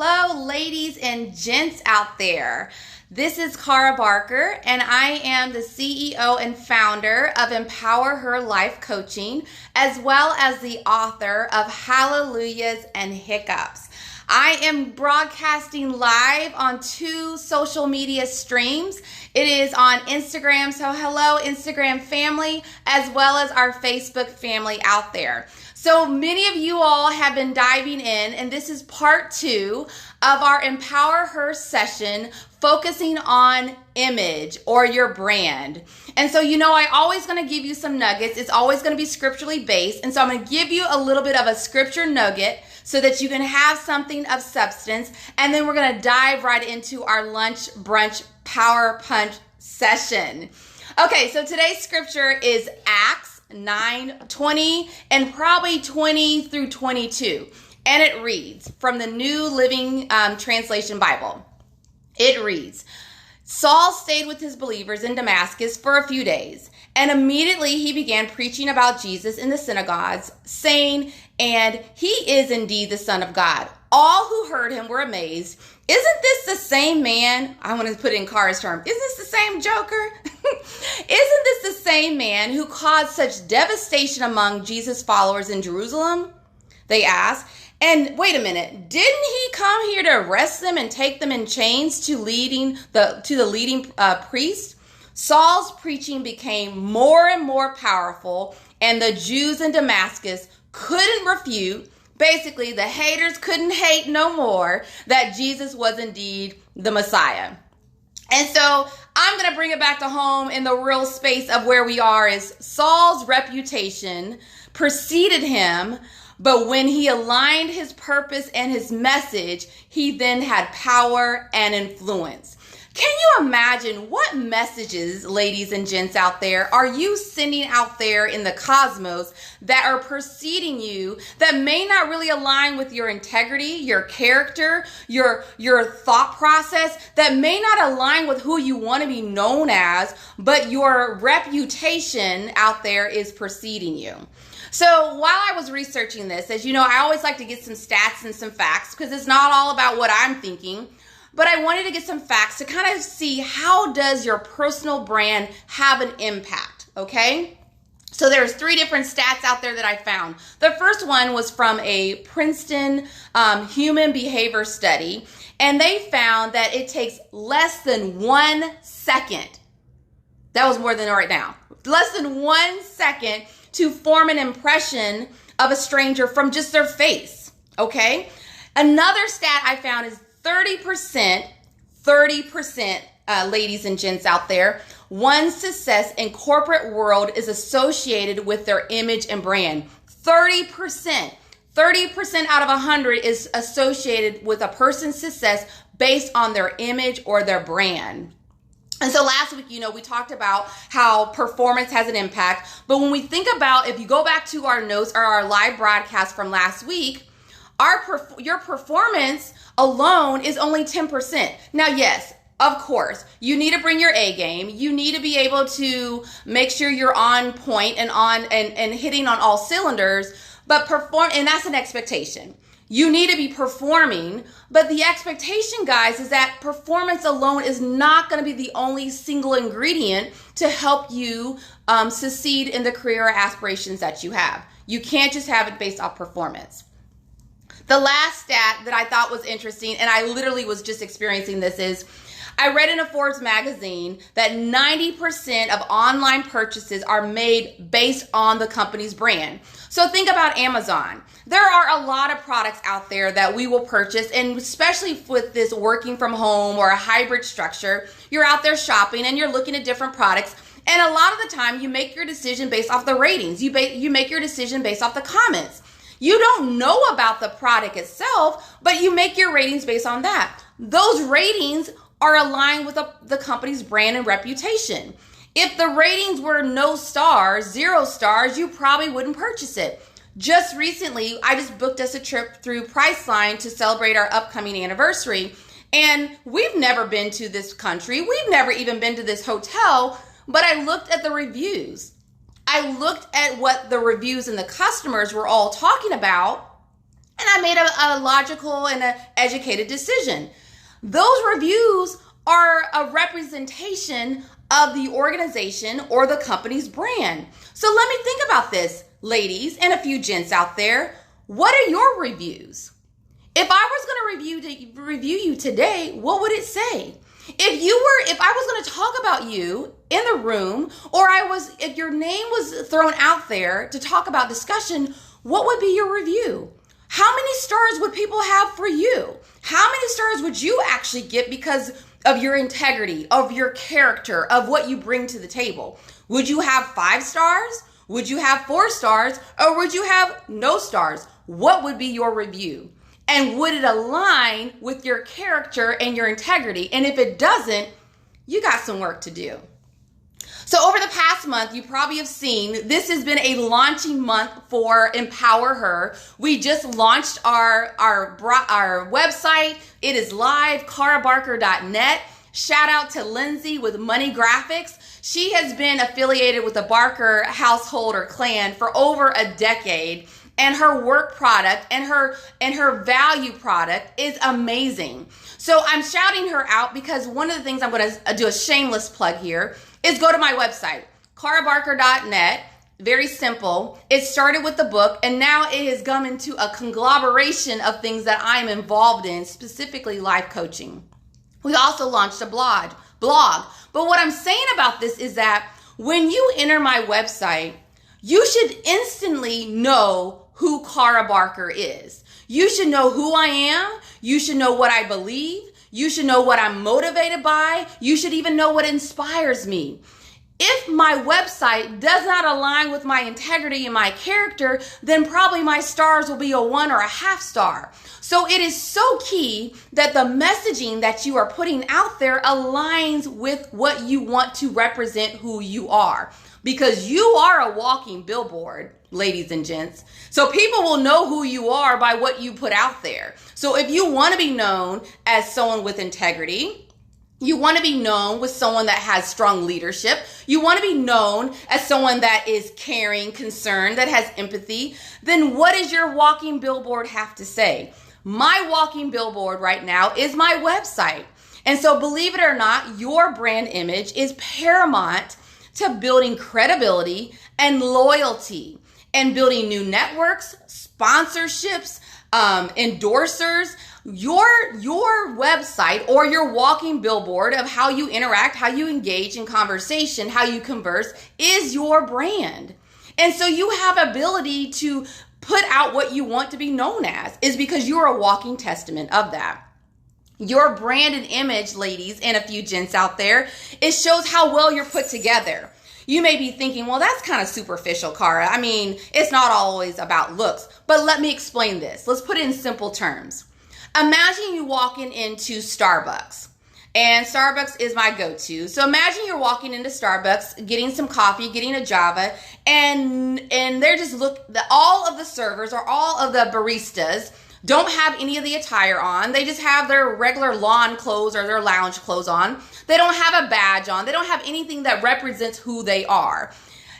hello, ladies and gents out there. This is Cara Barker, and I am the CEO and founder of Empower Her Life Coaching, as well as the author of Hallelujahs and Hiccups. I am broadcasting live on 2 social media streams. It is on Instagram, so hello Instagram family, as well as our Facebook family out there. So many of you all have been diving in, and this is part 2 of our Empower Her session focusing on image or your brand. And so, I always going to give you some nuggets. It's always going to be scripturally based. And so I'm going to give you a little bit of a scripture nugget so that you can have something of substance. And then we're going to dive right into our lunch brunch power punch session. Okay, so today's scripture is Acts 9:20 and probably 20 through 22. And it reads from the New Living Translation Bible. It reads, Saul stayed with his believers in Damascus for a few days, and immediately he began preaching about Jesus in the synagogues, saying, and he is indeed the Son of God. All who heard him were amazed. Isn't this the same man? I want to put it in Cara's term. Isn't this the same Joker? Isn't this the same man who caused such devastation among Jesus' followers in Jerusalem? They asked. And wait a minute, didn't he come here to arrest them and take them in chains to the leading priest? Saul's preaching became more and more powerful, and the Jews in Damascus couldn't refute. Basically, the haters couldn't hate no more that Jesus was indeed the Messiah. And so I'm going to bring it back to home in the real space of where we are is Saul's reputation preceded him. But when he aligned his purpose and his message, he then had power and influence. Can you imagine what messages, ladies and gents out there, are you sending out there in the cosmos that are preceding you that may not really align with your integrity, your character, your thought process, that may not align with who you want to be known as, but your reputation out there is preceding you? So while I was researching this, as you know, I always like to get some stats and some facts because it's not all about what I'm thinking, but I wanted to get some facts to kind of see how does your personal brand have an impact, okay? So there's 3 different stats out there that I found. The first one was from a Princeton human behavior study, and they found that it takes less than 1 second. That was more than right now. Less than 1 second to form an impression of a stranger from just their face, okay? Another stat I found is 30%, ladies and gents out there, one's success in corporate world is associated with their image and brand. 30% out of 100 is associated with a person's success based on their image or their brand. And so last week, we talked about how performance has an impact. But when we think about, if you go back to our notes or our live broadcast from last week, your performance alone is only 10%. Now, yes, of course, you need to bring your A game. You need to be able to make sure you're on point and hitting on all cylinders, but and that's an expectation. You need to be performing, but the expectation, guys, is that performance alone is not going to be the only single ingredient to help you succeed in the career aspirations that you have. You can't just have it based off performance. The last stat that I thought was interesting, and I literally was just experiencing this, is I read in a Forbes magazine that 90% of online purchases are made based on the company's brand. So think about Amazon. There are a lot of products out there that we will purchase, and especially with this working from home or a hybrid structure, you're out there shopping and you're looking at different products. And a lot of the time you make your decision based off the ratings. You make your decision based off the comments. You don't know about the product itself, but you make your ratings based on that. Those ratings are aligned with the company's brand and reputation. If the ratings were no stars, 0 stars, you probably wouldn't purchase it. Just recently, I just booked us a trip through Priceline to celebrate our upcoming anniversary. And we've never been to this country. We've never even been to this hotel, but I looked at the reviews. I looked at what the reviews and the customers were all talking about, and I made made a logical and an educated decision. Those reviews are a representation of the organization or the company's brand. So let me think about this, ladies and a few gents out there. What are your reviews? If I was going to review you today, what would it say? If I was going to talk about you in the room, or if your name was thrown out there to talk about discussion, what would be your review? How many stars would people have for you? How many stars would you actually get because of your integrity, of your character, of what you bring to the table? Would you have 5 stars? Would you have 4 stars? Or would you have no stars? What would be your review? And would it align with your character and your integrity? And if it doesn't, you got some work to do. So over the past month, you probably have seen this has been a launching month for Empower Her. We just launched our website. It is live, carabarker.net. Shout out to Lindsay with Money Graphics. She has been affiliated with the Barker household or clan for over a decade. And her work product and her value product is amazing. So I'm shouting her out because one of the things I'm going to do a shameless plug here is go to my website, carabarker.net. Very simple. It started with the book, and now it has come into a conglomeration of things that I'm involved in, specifically life coaching. We also launched a blog. But what I'm saying about this is that when you enter my website, you should instantly know who Cara Barker is. You should know who I am. You should know what I believe. You should know what I'm motivated by. You should even know what inspires me. If my website does not align with my integrity and my character, then probably my stars will be a 1 or a half star. So it is so key that the messaging that you are putting out there aligns with what you want to represent who you are. Because you are a walking billboard, ladies and gents. So people will know who you are by what you put out there. So if you want to be known as someone with integrity, you want to be known with someone that has strong leadership, you want to be known as someone that is caring, concerned, that has empathy, then what does your walking billboard have to say? My walking billboard right now is my website. And so believe it or not, your brand image is paramount to building credibility and loyalty and building new networks, sponsorships, endorsers. Your website or your walking billboard of how you interact, how you engage in conversation, how you converse is your brand. And so you have ability to put out what you want to be known as is because you're a walking testament of that. Your brand and image, ladies, and a few gents out there, it shows how well you're put together. You may be thinking, well, that's kind of superficial, Cara. I mean, it's not always about looks. But let me explain this. Let's put it in simple terms. Imagine you walking into Starbucks. And Starbucks is my go-to. So imagine you're walking into Starbucks, getting some coffee, getting a Java, and they're just all of the servers or all of the baristas don't have any of the attire on. They just have their regular lawn clothes or their lounge clothes on. They don't have a badge on. They don't have anything that represents who they are.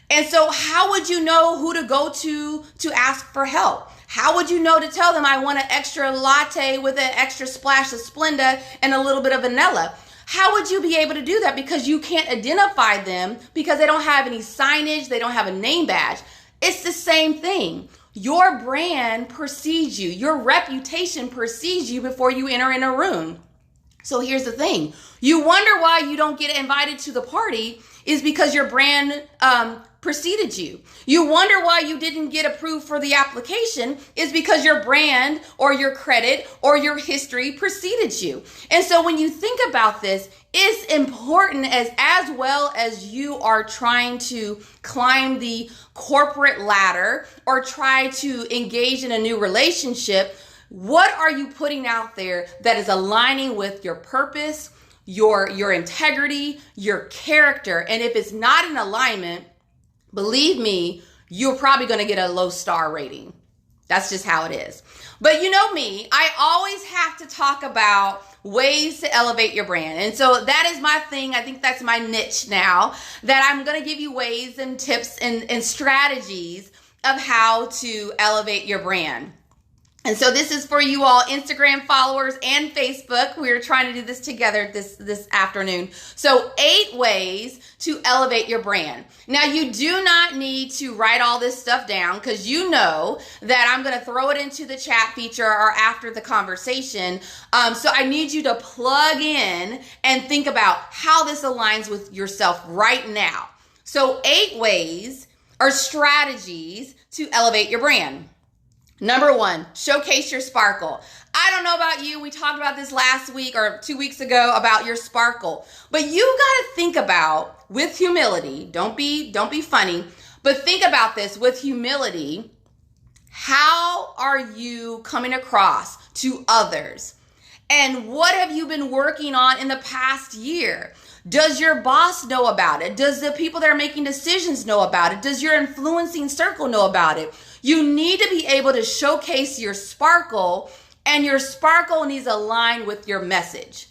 And so how would you know who to go to ask for help? How would you know to tell them I want an extra latte with an extra splash of Splenda and a little bit of vanilla? How would you be able to do that? Because you can't identify them because they don't have any signage. They don't have a name badge. It's the same thing. Your brand precedes you. Your reputation precedes you before you enter in a room. So here's the thing. You wonder why you don't get invited to the party is because your brand preceded you. You wonder why you didn't get approved for the application is because your brand or your credit or your history preceded you. And so when you think about this, it's important as well as you are trying to climb the corporate ladder or try to engage in a new relationship, what are you putting out there that is aligning with your purpose, your integrity, your character? And if it's not in alignment, believe me, you're probably going to get a low star rating. That's just how it is. But you know me, I always have to talk about ways to elevate your brand. And so that is my thing. I think that's my niche now, that I'm going to give you ways and tips and strategies of how to elevate your brand. And so this is for you all Instagram followers and Facebook. We're trying to do this together this afternoon. So 8 ways to elevate your brand. Now you do not need to write all this stuff down because you know that I'm going to throw it into the chat feature or after the conversation. So I need you to plug in and think about how this aligns with yourself right now. So 8 ways or strategies to elevate your brand. Number 1, showcase your sparkle. I don't know about you. We talked about this last week or 2 weeks ago about your sparkle. But you got to think about, with humility, don't be funny, but think about this with humility. How are you coming across to others? And what have you been working on in the past year? Does your boss know about it? Does the people that are making decisions know about it? Does your influencing circle know about it? You need to be able to showcase your sparkle, and your sparkle needs to align with your message.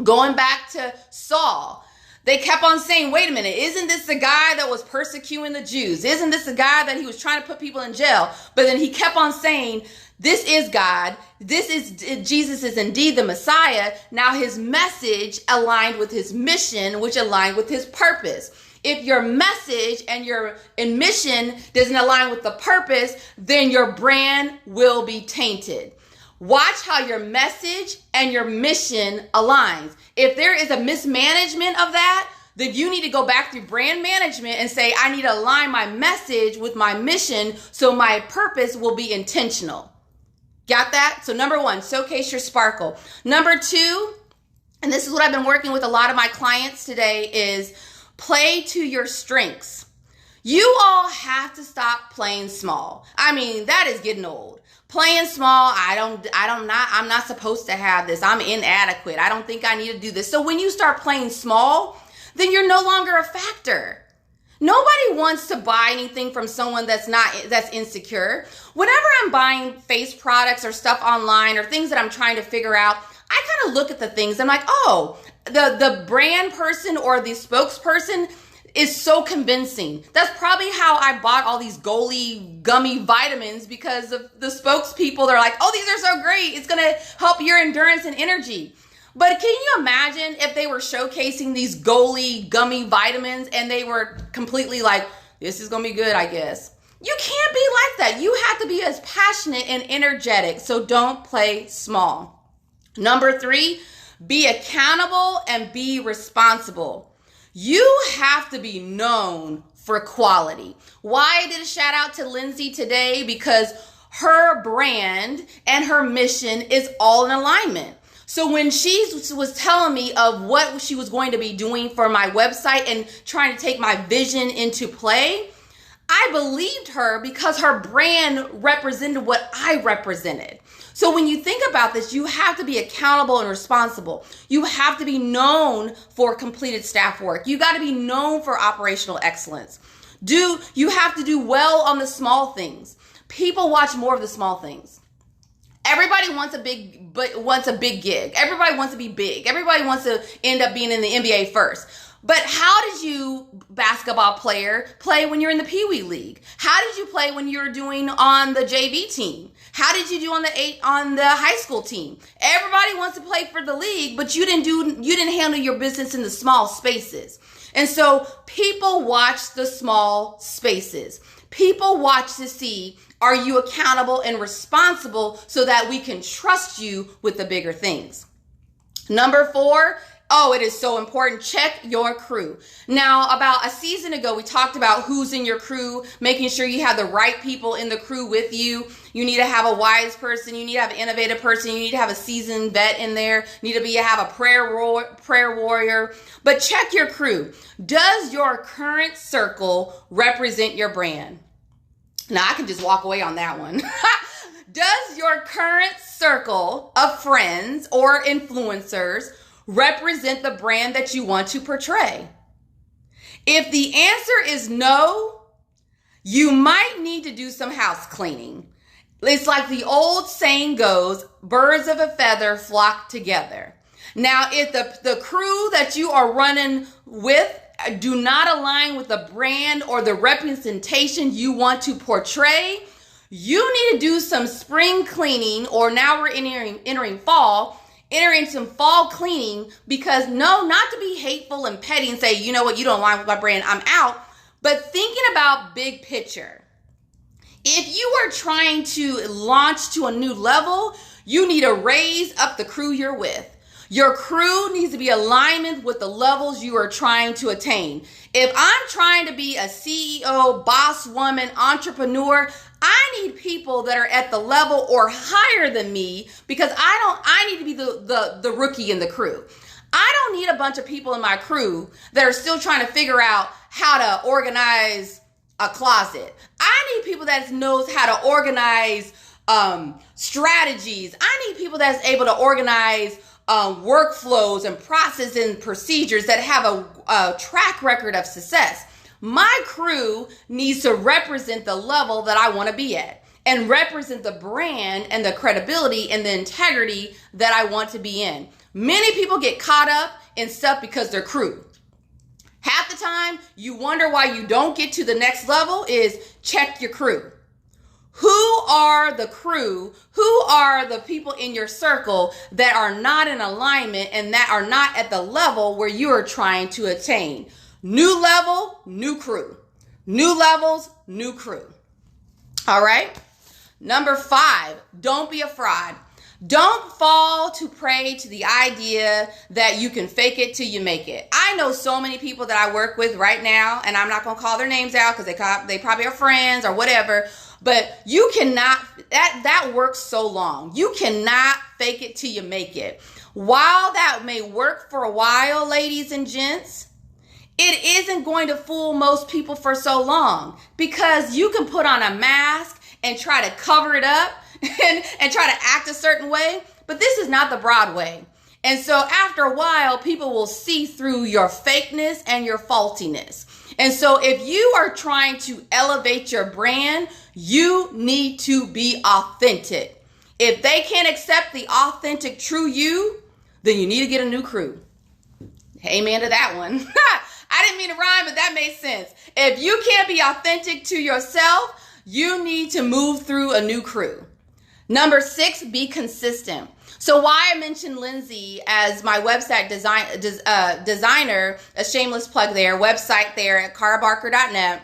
Going back to Saul, they kept on saying, wait a minute, isn't this the guy that was persecuting the Jews? Isn't this the guy that he was trying to put people in jail? But then he kept on saying, this is God. Jesus is indeed the Messiah. Now his message aligned with his mission, which aligned with his purpose. If your message and your mission doesn't align with the purpose, then your brand will be tainted. Watch how your message and your mission aligns. If there is a mismanagement of that, then you need to go back through brand management and say, I need to align my message with my mission so my purpose will be intentional. Got that? So number 1, showcase your sparkle. Number 2, and this is what I've been working with a lot of my clients today, is play to your strengths. You all have to stop playing small. I mean, that is getting old. Playing small, I'm not supposed to have this. I'm inadequate. I don't think I need to do this. So when you start playing small, then you're no longer a factor. Nobody wants to buy anything from someone that's insecure. Whenever I'm buying face products or stuff online or things that I'm trying to figure out, I kind of look at the things. I'm like, oh, the brand person or the spokesperson is so convincing. That's probably how I bought all these Goli gummy vitamins, because of the spokespeople. They're like, oh, these are so great. It's going to help your endurance and energy. But can you imagine if they were showcasing these Goli gummy vitamins and they were completely like, this is going to be good, I guess. You can't be like that. You have to be as passionate and energetic. So don't play small. Number 3, be accountable and be responsible. You have to be known for quality. Why I did a shout out to Lindsay today? Because her brand and her mission is all in alignment. So when she was telling me of what she was going to be doing for my website and trying to take my vision into play, I believed her because her brand represented what I represented. So when you think about this, you have to be accountable and responsible. You have to be known for completed staff work. You got to be known for operational excellence. You have to do well on the small things. People watch more of the small things. Everybody wants a big gig. Everybody wants to be big. Everybody wants to end up being in the NBA first. But how did you, basketball player, play when you're in the P.I.E. league? How did you play when you were doing on the JV team? How did you do on the high school team? Everybody wants to play for the league, but you didn't handle your business in the small spaces. And so people watch the small spaces. People watch to see, are you accountable and responsible so that we can trust you with the bigger things? Number 4, oh, it is so important. Check your crew. Now, about a season ago, we talked about who's in your crew, making sure you have the right people in the crew with you. You need to have a wise person. You need to have an innovative person. You need to have a seasoned vet in there. You need to have a prayer warrior. But check your crew. Does your current circle represent your brand? Now, I can just walk away on that one. Does your current circle of friends or influencers represent the brand that you want to portray? If the answer is no, you might need to do some house cleaning. It's like the old saying goes, birds of a feather flock together. Now, if the crew that you are running with do not align with the brand or the representation you want to portray, You need to do some spring cleaning, or now we're entering fall, entering some fall cleaning, because no, not to be hateful and petty and say, you know what, you don't align with my brand, I'm out, but thinking about big picture. If you are trying to launch to a new level, you need to raise up the crew you're with. Your crew needs to be alignment with the levels you are trying to attain. If I'm trying to be a CEO, boss woman, entrepreneur, I need people that are at the level or higher than me, because I need to be the rookie in the crew. I don't need a bunch of people in my crew that are still trying to figure out how to organize a closet. I need people that knows how to organize strategies. I need people that's able to organize workflows and processes and procedures that have a track record of success. My crew needs to represent the level that I want to be at and represent the brand and the credibility and the integrity that I want to be in. Many people get caught up in stuff because they're crew. Half the time, you wonder why you don't get to the next level is check your crew. Who are the crew? Who are the people in your circle that are not in alignment and that are not at the level where you are trying to attain? New level, new crew. New levels, new crew. All right. Number 5, don't be a fraud. Don't fall to prey to the idea that you can fake it till you make it. I know so many people that I work with right now, and I'm not going to call their names out because they probably are friends or whatever, but you cannot, that works so long. You cannot fake it till you make it. While that may work for a while, ladies and gents, it isn't going to fool most people for so long, because you can put on a mask and try to cover it up and try to act a certain way, but this is not the Broadway. And so after a while, people will see through your fakeness and your faultiness. And so if you are trying to elevate your brand, you need to be authentic. If they can't accept the authentic, true you, then you need to get a new crew. Amen to that one. I didn't mean to rhyme, but that made sense. If you can't be authentic to yourself, you need to move through a new crew. Number 6, be consistent. So why I mentioned Lindsay as my website designer, a shameless plug there, website there at karabarker.net,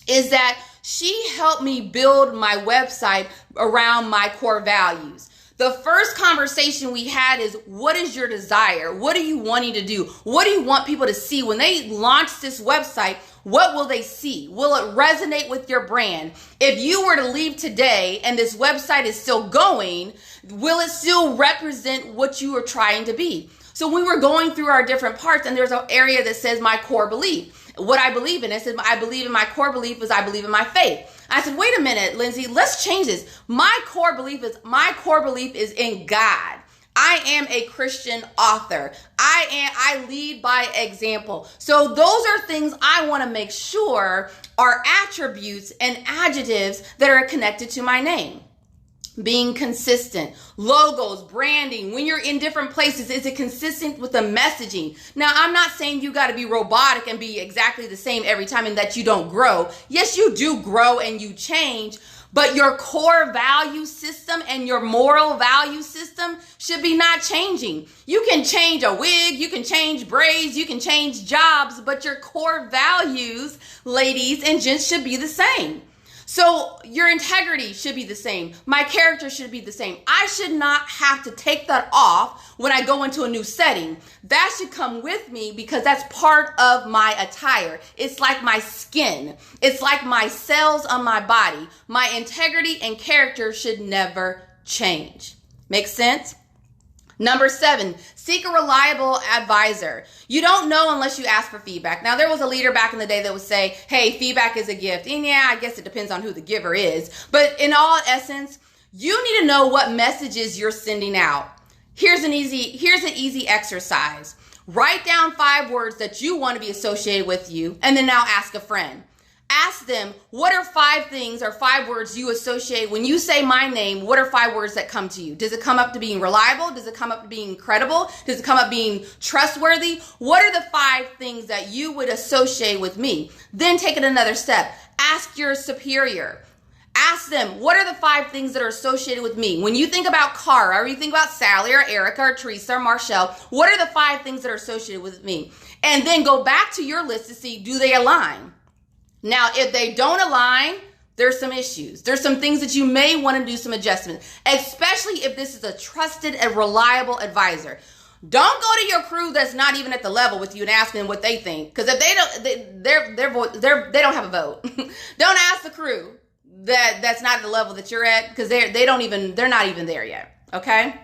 is that she helped me build my website around my core values. The first conversation we had is, what is your desire? What are you wanting to do? What do you want people to see when they launch this website? What will they see? Will it resonate with your brand? If you were to leave today and this website is still going, will it still represent what you are trying to be? So we were going through our different parts, and there's an area that says my core belief. What I believe in. I said, I believe in my core belief is I believe in my faith. I said, wait a minute, Lindsay, let's change this. My core belief is in God. I am a Christian author. I lead by example. So those are things I want to make sure are attributes and adjectives that are connected to my name. Being consistent, logos, branding, when you're in different places, is it consistent with the messaging? Now, I'm not saying you got to be robotic and be exactly the same every time and that you don't grow. Yes, you do grow and you change, but your core value system and your moral value system should be not changing. You can change a wig, you can change braids, you can change jobs, but your core values, ladies and gents, should be the same. So your integrity should be the same. My character should be the same. I should not have to take that off when I go into a new setting. That should come with me because that's part of my attire. It's like my skin. It's like my cells on my body. My integrity and character should never change. Make sense? Number 7, seek a reliable advisor. You don't know unless you ask for feedback. Now, there was a leader back in the day that would say, hey, feedback is a gift. And yeah, I guess it depends on who the giver is. But in all essence, you need to know what messages you're sending out. Here's an easy exercise. Write down 5 words that you want to be associated with you, and then now ask a friend. Ask them, what are 5 things or 5 words you associate when you say my name? What are 5 words that come to you? Does it come up to being reliable? Does it come up to being credible? Does it come up being trustworthy? What are the 5 things that you would associate with me? Then take it another step. Ask your superior. Ask them, what are the 5 things that are associated with me? When you think about Cara, or you think about Sally, or Erica, or Teresa, or Marshall, what are the 5 things that are associated with me? And then go back to your list to see, do they align? Now, if they don't align, there's some issues. There's some things that you may want to do some adjustments, especially if this is a trusted and reliable advisor. Don't go to your crew that's not even at the level with you and ask them what they think. Because if they don't have a vote. Don't ask the crew that's not at the level that you're at, because they're not even there yet. Okay?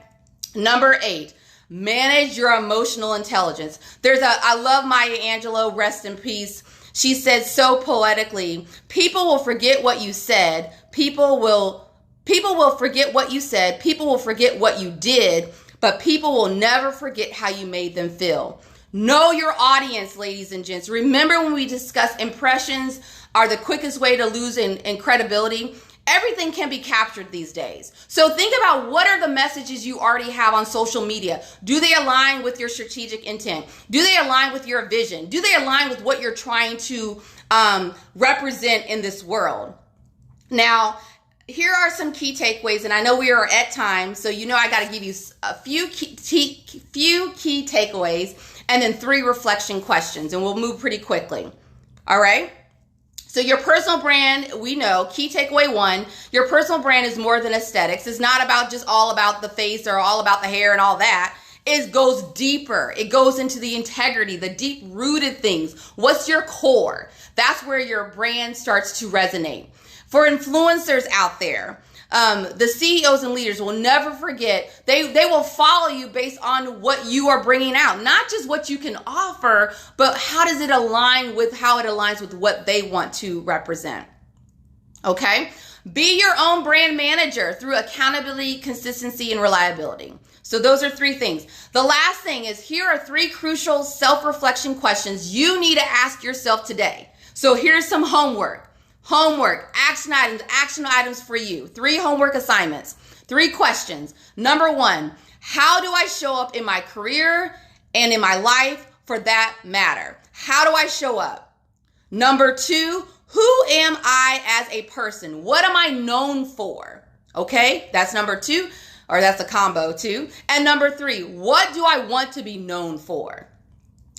Number 8, manage your emotional intelligence. I love Maya Angelou, rest in peace. She said so poetically, people will forget what you said. People will forget what you said. People will forget what you did, but people will never forget how you made them feel. Know your audience, ladies and gents. Remember when we discussed impressions are the quickest way to lose in credibility? Everything can be captured these days. So think about, what are the messages you already have on social media? Do they align with your strategic intent? Do they align with your vision? Do they align with what you're trying to represent in this world? Now, here are some key takeaways, and I know we are at time, so I got to give you a few key takeaways and then 3 reflection questions, and we'll move pretty quickly. All right? So your personal brand, we know, key takeaway 1, your personal brand is more than aesthetics. It's not about just all about the face or all about the hair and all that. It goes deeper. It goes into the integrity, the deep-rooted things. What's your core? That's where your brand starts to resonate. For influencers out there, the CEOs and leaders will never forget, they will follow you based on what you are bringing out. Not just what you can offer, but how does it align with how it aligns with what they want to represent. Okay? Be your own brand manager through accountability, consistency, and reliability. So those are 3 things. The last thing is, here are 3 crucial self-reflection questions you need to ask yourself today. So here's some homework. Action items for you. 3 homework assignments, 3 questions. Number 1, how do I show up in my career and in my life for that matter? How do I show up? Number 2, who am I as a person? What am I known for? Okay, that's number 2, or that's a combo 2. And number 3, what do I want to be known for?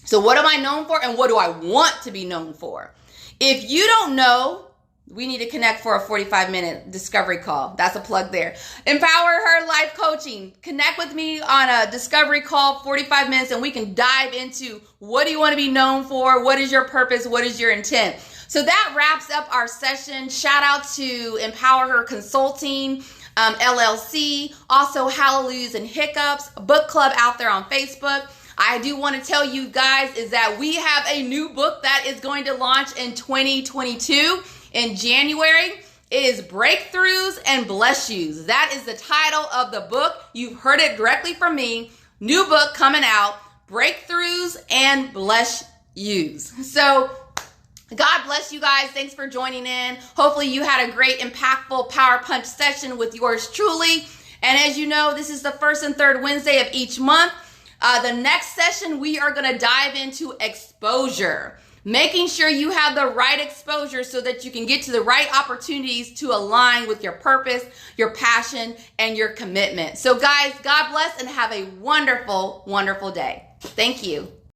So what am I known for, and what do I want to be known for? If you don't know, we need to connect for a 45-minute discovery call. That's a plug there. Empower Her Life Coaching. Connect with me on a discovery call, 45 minutes, and we can dive into, what do you want to be known for? What is your purpose? What is your intent? So that wraps up our session. Shout out to Empower Her Consulting, LLC, also Hallelujahs and Hiccups, book club out there on Facebook. I do want to tell you guys is that we have a new book that is going to launch in 2022 in January. It is Breakthroughs and Bless Yous. That is the title of the book. You've heard it directly from me. New book coming out, Breakthroughs and Bless Yous. So God bless you guys. Thanks for joining in. Hopefully you had a great, impactful Power Punch session with yours truly. And as you know, this is the first and third Wednesday of each month. The next session, we are going to dive into exposure. Making sure you have the right exposure so that you can get to the right opportunities to align with your purpose, your passion, and your commitment. So guys, God bless and have a wonderful, wonderful day. Thank you.